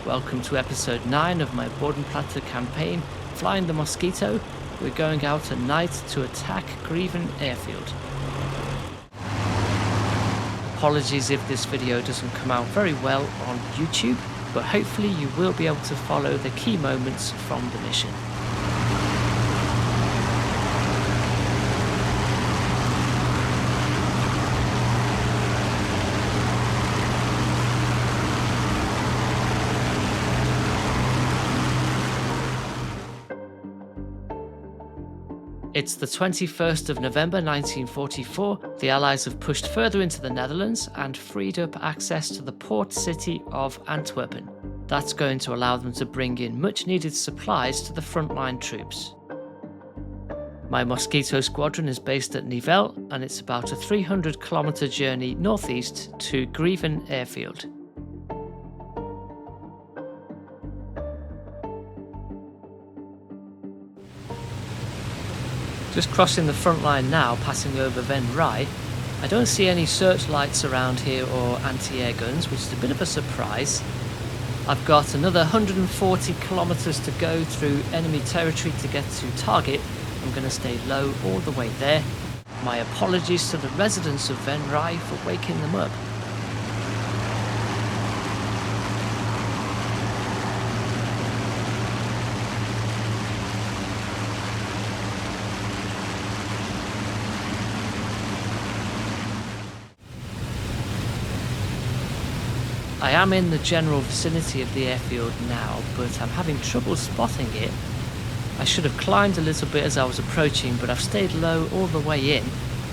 welcome to episode 9 of my Bodenplatte campaign, flying the Mosquito. We're going out at night to attack Greven Airfield. Apologies if this video doesn't come out very well on YouTube, but hopefully you will be able to follow the key moments from the mission. It's the 21st of November 1944, the Allies have pushed further into the Netherlands and freed up access to the port city of Antwerpen. That's going to allow them to bring in much needed supplies to the frontline troops. My Mosquito squadron is based at Nivelles and it's about a 300-kilometre journey northeast to Greven Airfield. Just crossing the front line now, passing over Ven Rai. I don't see any searchlights around here or anti-air guns, which is a bit of a surprise. I've got another 140 kilometers to go through enemy territory to get to target. I'm going to stay low all the way there. My apologies to the residents of Ven Rai for waking them up. I am in the general vicinity of the airfield now, but I'm having trouble spotting it. I should have climbed a little bit as I was approaching, but I've stayed low all the way in,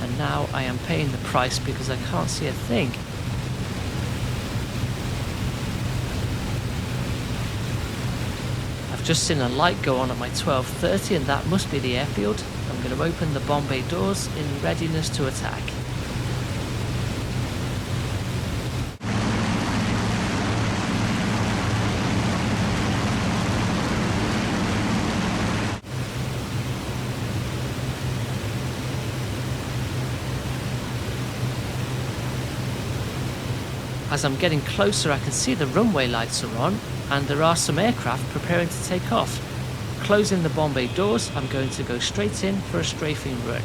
and now I am paying the price because I can't see a thing. I've just seen a light go on at my 12:30 and that must be the airfield. I'm going to open the bomb bay doors in readiness to attack. As I'm getting closer, I can see the runway lights are on and there are some aircraft preparing to take off. Closing the bomb bay doors, I'm going to go straight in for a strafing run.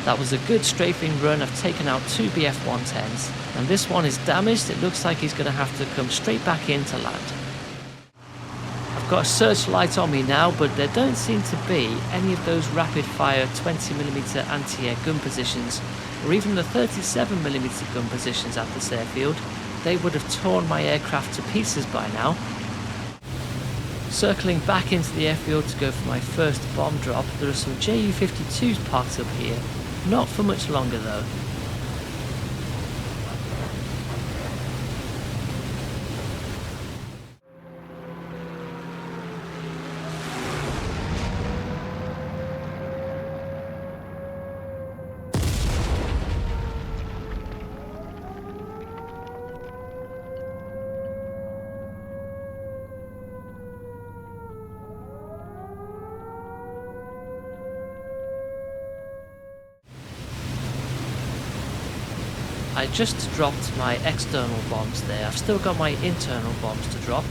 That was a good strafing run. I've taken out 2 Bf-110s, and this one is damaged. It looks like he's going to have to come straight back in to land. I've got a searchlight on me now, but there don't seem to be any of those rapid-fire 20mm anti-air gun positions, or even the 37mm gun positions at this airfield. They would have torn my aircraft to pieces by now. Circling back into the airfield to go for my first bomb drop, there are some Ju-52s parked up here. Not for much longer though. I just dropped my external bombs there. I've still got my internal bombs to drop.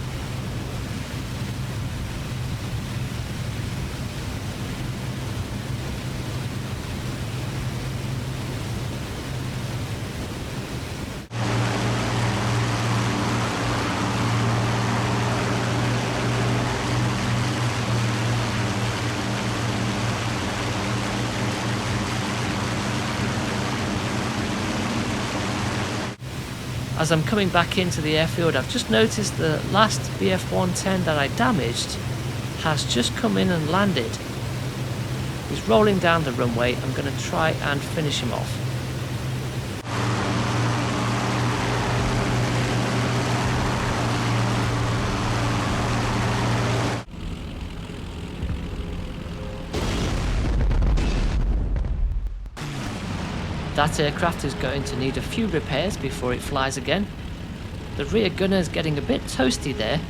As I'm coming back into the airfield, I've just noticed the last Bf-110 that I damaged has just come in and landed. He's rolling down the runway. I'm going to try and finish him off. That aircraft is going to need a few repairs before it flies again. The rear gunner is getting a bit toasty there.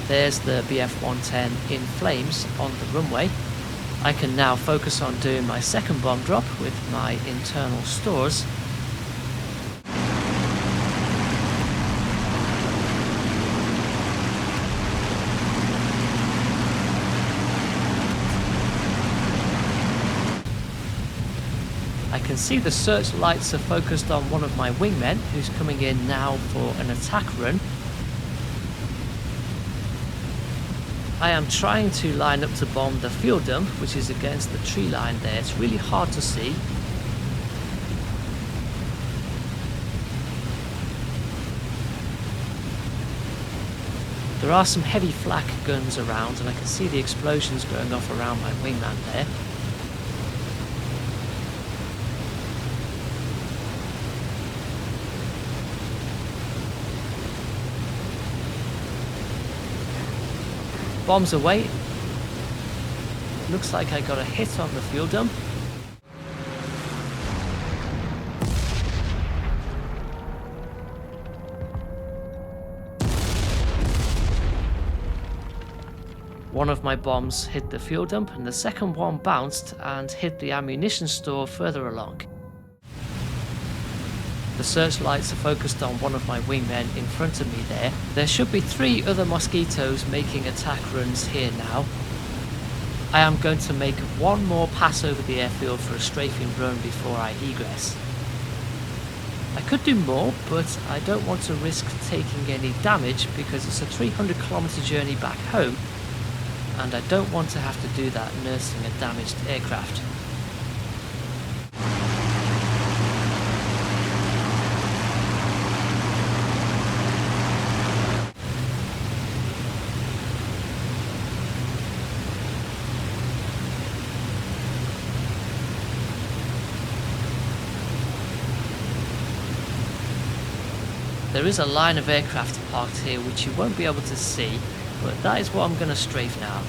There's the Bf-110 in flames on the runway. I can now focus on doing my second bomb drop with my internal stores. I can see the searchlights are focused on one of my wingmen who's coming in now for an attack run. I am trying to line up to bomb the fuel dump, which is against the tree line there. It's really hard to see. There are some heavy flak guns around and I can see the explosions going off around my wingman there. Bombs away. Looks like I got a hit on the fuel dump. One of my bombs hit the fuel dump and the second one bounced and hit the ammunition store further along. The searchlights are focused on one of my wingmen in front of me there. There should be 3 other Mosquitoes making attack runs here now. I am going to make one more pass over the airfield for a strafing run before I egress. I could do more, but I don't want to risk taking any damage because it's a 300-kilometer journey back home, and I don't want to have to do that nursing a damaged aircraft. There is a line of aircraft parked here which you won't be able to see, but that is what I'm going to strafe now.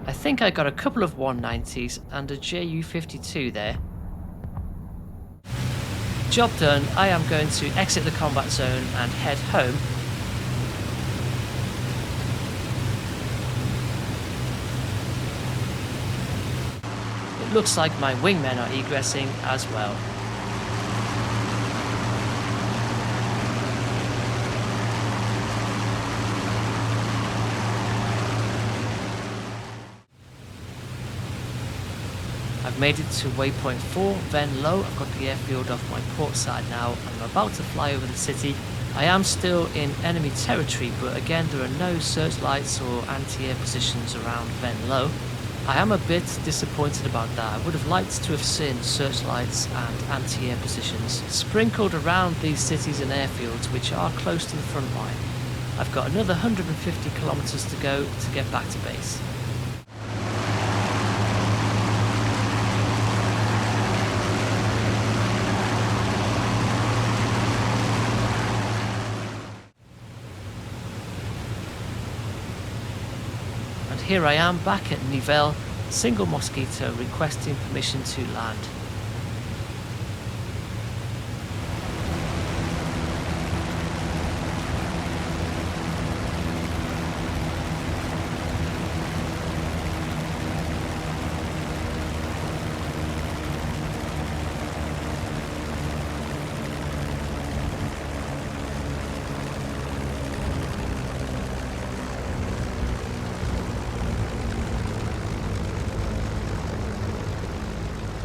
I think I got a couple of 190s and a Ju-52 there. Job done. I am going to exit the combat zone and head home. It looks like my wingmen are egressing as well. I've made it to waypoint 4, then low. I've got the airfield off my port side now and I'm about to fly over the city. I am still in enemy territory, but again there are no searchlights or anti-air positions around Venlo. I am a bit disappointed about that. I would have liked to have seen searchlights and anti-air positions sprinkled around these cities and airfields which are close to the front line. I've got another 150 kilometers to go to get back to base. Here I am back at Nivelles, single Mosquito requesting permission to land.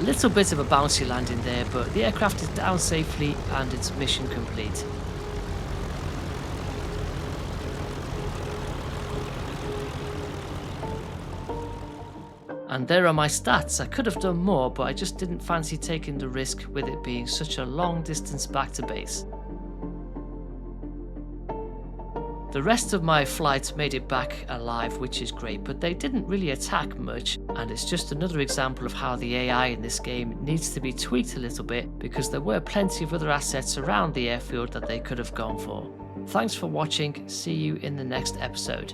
little bit of a bouncy landing there, but the aircraft is down safely and its mission complete. And there are my stats. I could have done more, but I just didn't fancy taking the risk with it being such a long distance back to base. The rest of my flights made it back alive, which is great, but they didn't really attack much, and it's just another example of how the AI in this game needs to be tweaked a little bit, because there were plenty of other assets around the airfield that they could have gone for. Thanks for watching, see you in the next episode.